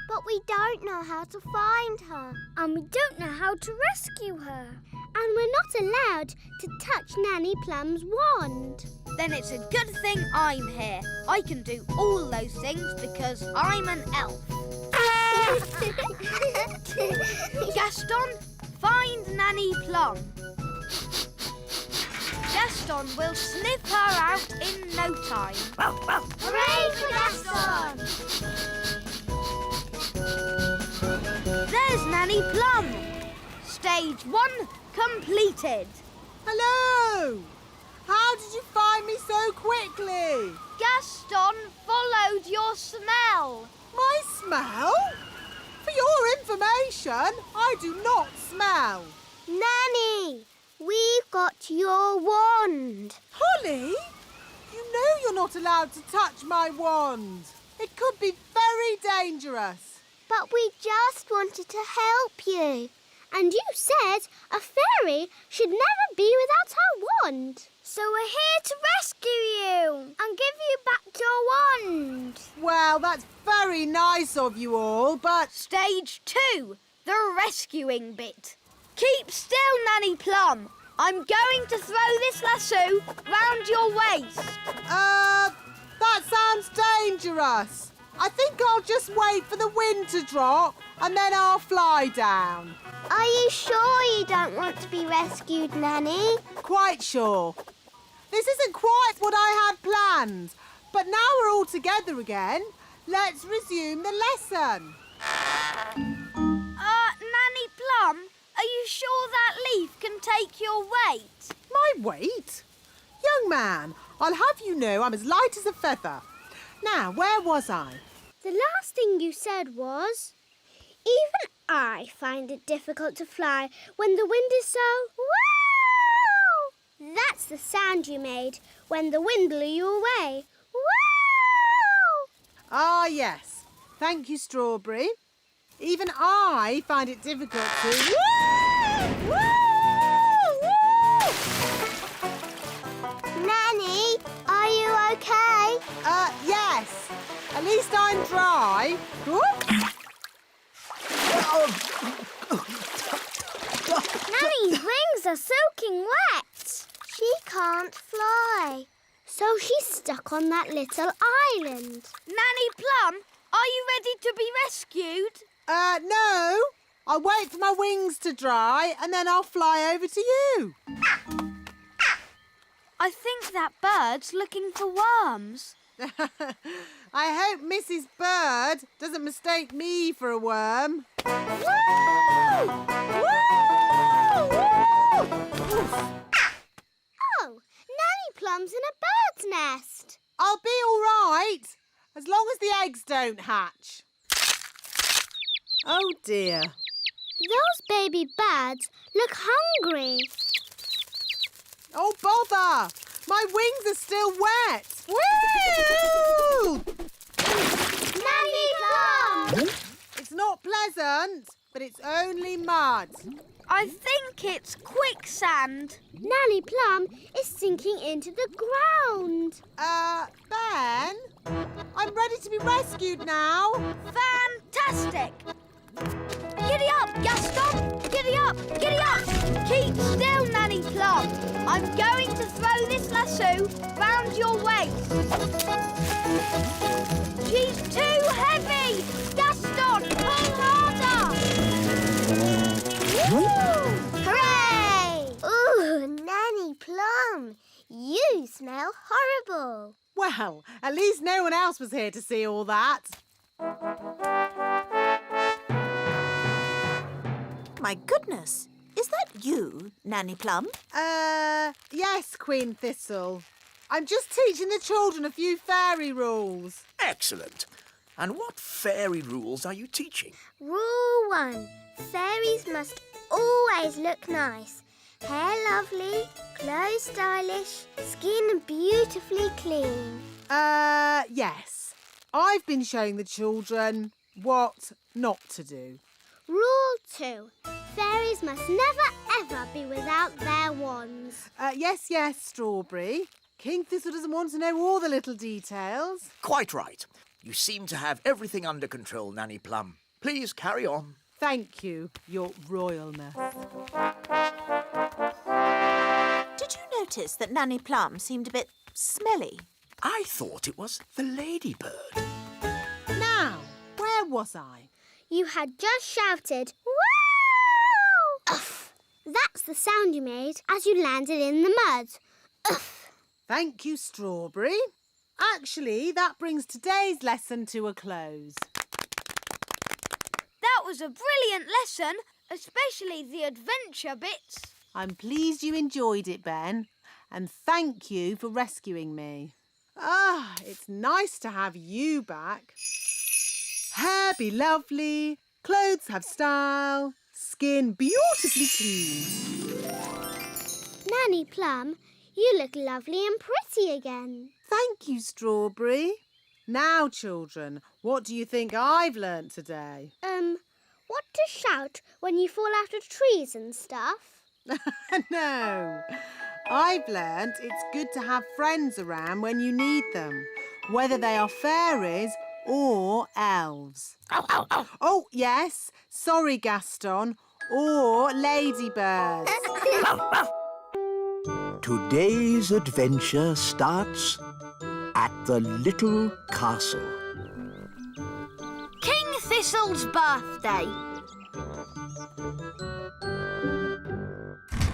But we don't know how to find her. And we don't know how to rescue her. And we're not allowed to touch Nanny Plum's wand. Then it's a good thing I'm here. I can do all those things because I'm an elf. Gaston, find Nanny Plum. Gaston will sniff her out in no time. Hooray for Gaston! There's Nanny Plum. Stage 1 completed. Hello! How did you find me so quickly? Gaston followed your smell. My smell? For your information, I do not smell. Nanny, we've got your wand. Holly, you know you're not allowed to touch my wand. It could be very dangerous. But we just wanted to help you. And you said a fairy should never be without her wand. So we're here to rescue you and give you back your wand. Well, that's very nice of you all, but... Stage 2, the rescuing bit. Keep still, Nanny Plum. I'm going to throw this lasso round your waist. That sounds dangerous. I think I'll just wait for the wind to drop and then I'll fly down. Are you sure you don't want to be rescued, Nanny? Quite sure. This isn't quite what I had planned, but now we're all together again. Let's resume the lesson. Nanny Plum, are you sure that leaf can take your weight? My weight? Young man, I'll have you know I'm as light as a feather. Now, where was I? The last thing you said was, even I find it difficult to fly when the wind is so... Wow! That's the sound you made when the wind blew you away. Wow! Ah, yes. Thank you, Strawberry. Even I find it difficult to... Woo! Nanny, are you okay? Yes. At least I'm dry. Nanny's wings are soaking wet. She can't fly. So she's stuck on that little island. Nanny Plum, are you ready to be rescued? No. I'll wait for my wings to dry and then I'll fly over to you. I think that bird's looking for worms. I hope Mrs. Bird doesn't mistake me for a worm. Woo! Woo! Woo! Oh, Nanny Plum's in a bird's nest. I'll be all right, as long as the eggs don't hatch. Oh, dear. Those baby birds look hungry. Oh, bother! My wings are still wet. Woo! Nanny Plum! It's not pleasant, but it's only mud. I think it's quicksand. Nanny Plum is sinking into the ground. Ben? I'm ready to be rescued now. Fantastic! Giddy up, Gaston! Giddy up! Giddy up! Keep still, Nanny Plum. I'm going to throw this lasso round your waist. She's too heavy! Gaston, pull harder! Woo! Hooray! Ooh, Nanny Plum, you smell horrible. Well, at least no one else was here to see all that. My goodness, is that you, Nanny Plum? Yes, Queen Thistle. I'm just teaching the children a few fairy rules. Excellent. And what fairy rules are you teaching? Rule 1. Fairies must always look nice. Hair lovely, clothes stylish, skin beautifully clean. Yes. I've been showing the children what not to do. Rule 2. Fairies must never ever be without their wands. Yes, Strawberry. King Thistle doesn't want to know all the little details. Quite right. You seem to have everything under control, Nanny Plum. Please carry on. Thank you, Your Royalness. Did you notice that Nanny Plum seemed a bit smelly? I thought it was the ladybird. Now, where was I? You had just shouted, "Wow!" Uff. That's the sound you made as you landed in the mud. Uff. Thank you, Strawberry. Actually, that brings today's lesson to a close. That was a brilliant lesson, especially the adventure bits. I'm pleased you enjoyed it, Ben, and thank you for rescuing me. It's nice to have you back. Hair be lovely, clothes have style, skin beautifully clean. Nanny Plum, you look lovely and pretty again. Thank you, Strawberry. Now, children, what do you think I've learnt today? What to shout when you fall out of trees and stuff? No. I've learnt it's good to have friends around when you need them, whether they are fairies or elves. Ow, ow, ow. Oh, yes. Sorry, Gaston. Or ladybirds. Today's adventure starts at the little castle. King Thistle's birthday.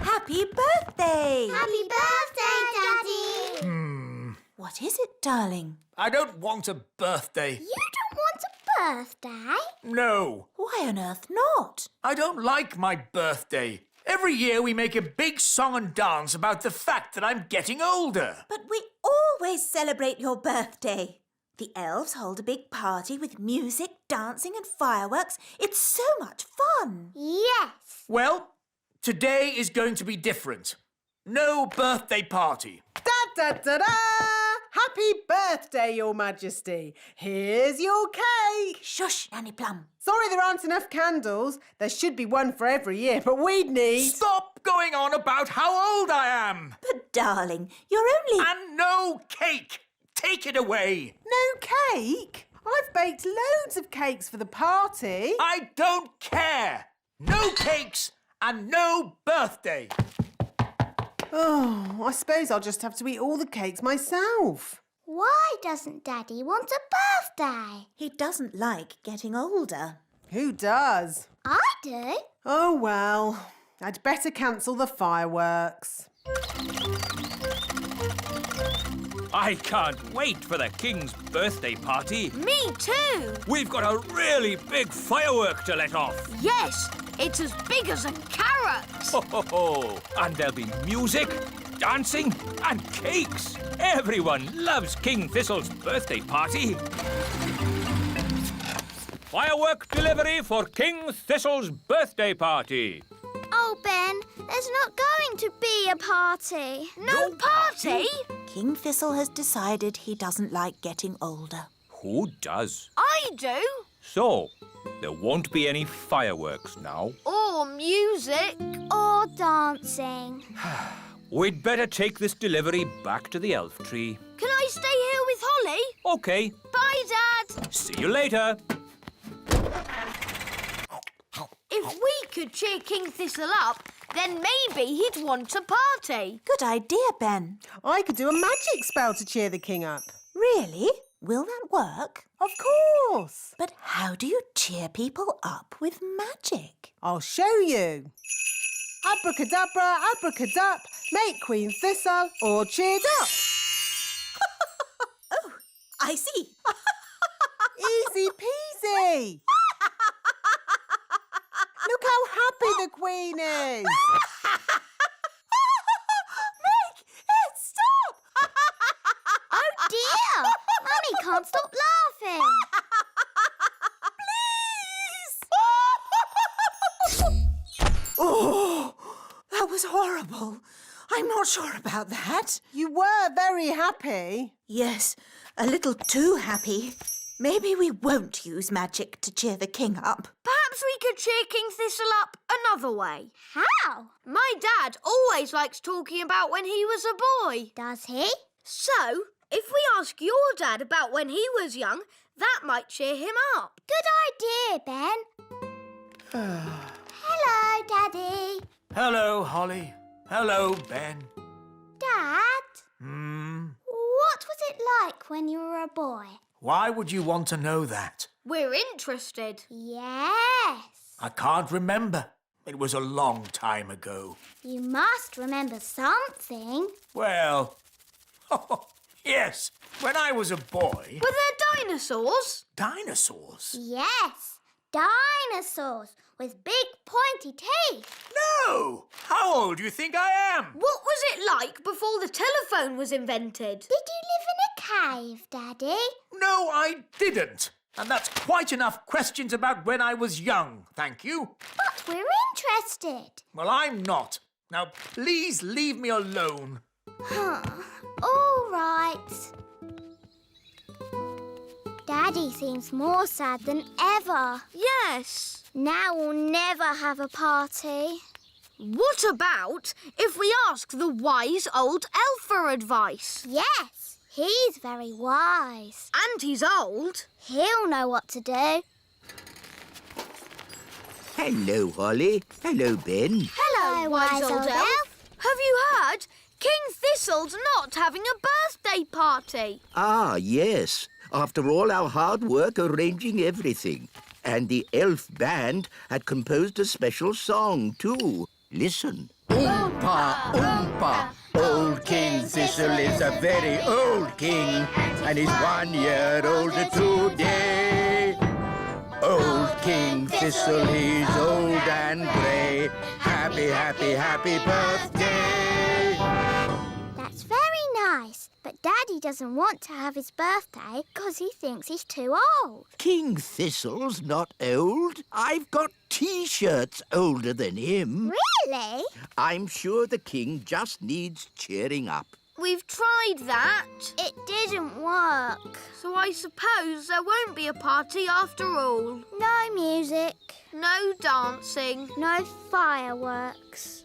Happy birthday! Happy birthday, Daddy! What is it, darling? I don't want a birthday. You don't want a birthday? No, Why on earth not? I don't like my birthday. Every year we make a big song and dance about the fact that I'm getting older. But we always celebrate your birthday. The elves hold a big party with music, dancing and fireworks. It's so much fun. Yes. Well, today is going to be different. No birthday party. Da-da-da-da! Happy birthday, Your Majesty. Here's your cake. Shush, Nanny Plum. Sorry there aren't enough candles. There should be one for every year, but we'd need... Stop going on about how old I am. But, darling, you're only... And no cake. Take it away. No cake? I've baked loads of cakes for the party. I don't care. No cakes and no birthday. Oh, I suppose I'll just have to eat all the cakes myself. Why doesn't Daddy want a birthday? He doesn't like getting older. Who does? I do. Oh, well, I'd better cancel the fireworks. I can't wait for the King's birthday party. Me too. We've got a really big firework to let off. Yes, it's as big as a carrot. Ho, ho, ho. And there'll be music, dancing and cakes. Everyone loves King Thistle's birthday party. Firework delivery for King Thistle's birthday party. Oh, Ben, there's not going to be a party. No party? King Thistle has decided he doesn't like getting older. Who does? I do. So, there won't be any fireworks now. Or music. Or dancing. We'd better take this delivery back to the elf tree. Can I stay here with Holly? OK. Bye, Dad. See you later. If we could cheer King Thistle up, then maybe he'd want a party. Good idea, Ben. I could do a magic spell to cheer the king up. Really? Will that work? Of course. But how do you cheer people up with magic? I'll show you. Abracadabra, abracadup, make Queen Thistle all cheered up. Oh, I see. Easy peasy. Look how happy the Queen is. Make it stop! Oh, dear. Mummy can't stop laughing. Please! Oh, that was horrible. I'm not sure about that. You were very happy. Yes, a little too happy. Maybe we won't use magic to cheer the king up. Perhaps we could cheer King Thistle up another way. How? My dad always likes talking about when he was a boy. Does he? So, if we ask your dad about when he was young, that might cheer him up. Good idea, Ben. Hello, Daddy. Hello, Holly. Hello, Ben. Dad, what was it like when you were a boy? Why would you want to know that? We're interested. Yes. I can't remember. It was a long time ago. You must remember something. Well, yes, when I was a boy... Were there dinosaurs? Dinosaurs? Yes, dinosaurs with big pointy teeth. No! How old do you think I am? What was it like before the telephone was invented? Did you live in a cave, Daddy? No, I didn't. And that's quite enough questions about when I was young, thank you. But we're interested. Well, I'm not. Now, please leave me alone. All right. Daddy seems more sad than ever. Yes. Now we'll never have a party. What about if we ask the wise old elf for advice? Yes, he's very wise. And he's old. He'll know what to do. Hello, Holly. Hello, Ben. Hello, wise old elf. Have you heard? King Thistle's not having a birthday party. Ah, yes. After all our hard work arranging everything. And the elf band had composed a special song, too. Listen. Oompa, oompa, old King Thistle is a very old king, and he's 1 year older today. Old King Thistle, he's old and grey. Happy, happy, happy birthday. That's very nice, but Daddy doesn't want to have his birthday because he thinks he's too old. King Thistle's not old. I've got T-shirts older than him. Really? I'm sure the king just needs cheering up. We've tried that. It didn't work. So I suppose there won't be a party after all. No music. No dancing. No fireworks.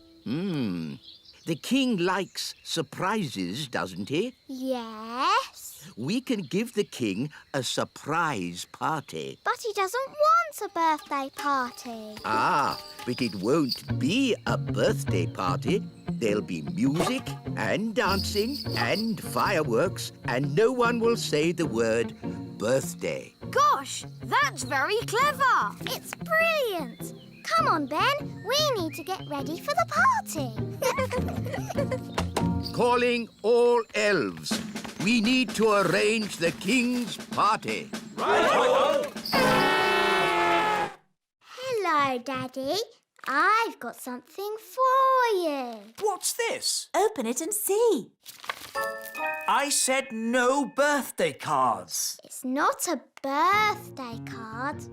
The king likes surprises, doesn't he? Yes. We can give the king a surprise party. But he doesn't want a birthday party. Ah, but it won't be a birthday party. There'll be music and dancing and fireworks, and no one will say the word birthday. Gosh, that's very clever. It's brilliant. Come on, Ben. We need to get ready for the party. Calling all elves. We need to arrange the king's party. Hello, Daddy. I've got something for you. What's this? Open it and see. I said no birthday cards. It's not a birthday card.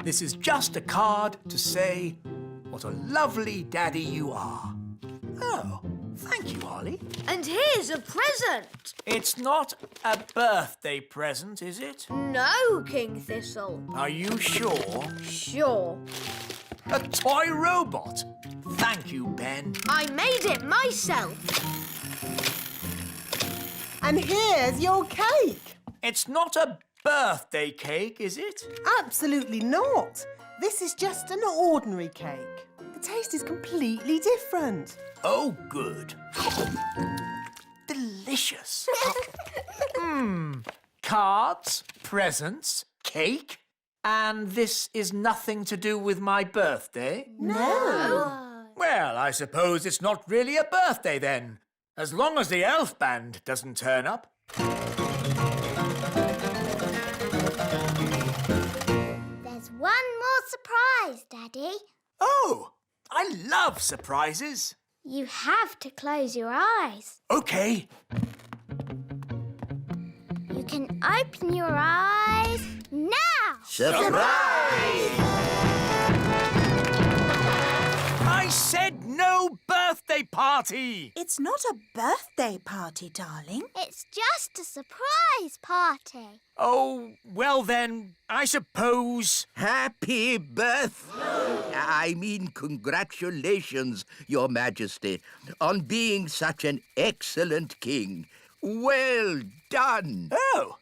This is just a card to say what a lovely daddy you are. Oh, thank you, Holly. And here's a present. It's not a birthday present, is it? No, King Thistle. Are you sure? Sure. A toy robot. Thank you, Ben. I made it myself. And here's your cake. It's not a birthday cake, is it? Absolutely not. This is just an ordinary cake. The taste is completely different. Oh, good. Delicious. Cards, presents, cake, and this is nothing to do with my birthday? No. Well, I suppose it's not really a birthday then, as long as the elf band doesn't turn up. There's one more surprise, Daddy. Oh, I love surprises. You have to close your eyes. OK. You can open your eyes now. Surprise! I said no birthday party. It's not a birthday party, darling. It's just a surprise party. Oh, well then, I suppose... Happy I mean, congratulations, Your Majesty, on being such an excellent king. Well done. Oh,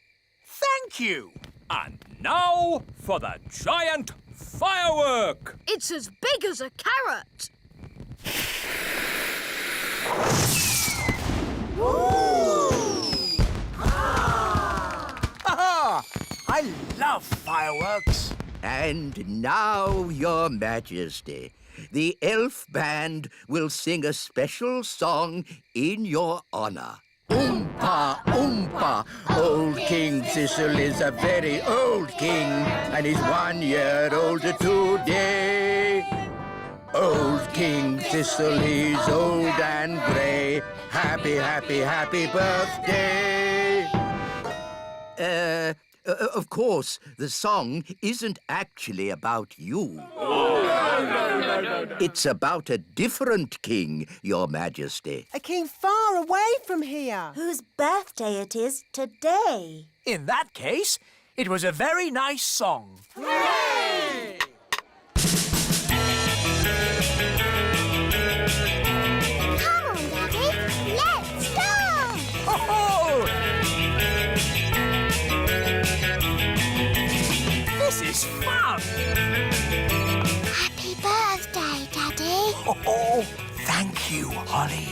thank you. And now for the giant firework. It's as big as a carrot. Aha! I love fireworks. And now, Your Majesty, the elf band will sing a special song in your honor. Oompa, oompa, old King Thistle is a very old king, and he's 1 year older today. Old King Thistle, he's old and grey. Happy, happy, happy birthday. Of course, the song isn't actually about you. It's about a different king, Your Majesty. A king far away from here. Whose birthday it is today. In that case, It was a very nice song. Hooray! Come on, Daddy. Let's go! Ho-ho! This is fun! Happy birthday, Daddy. Oh, thank you, Holly.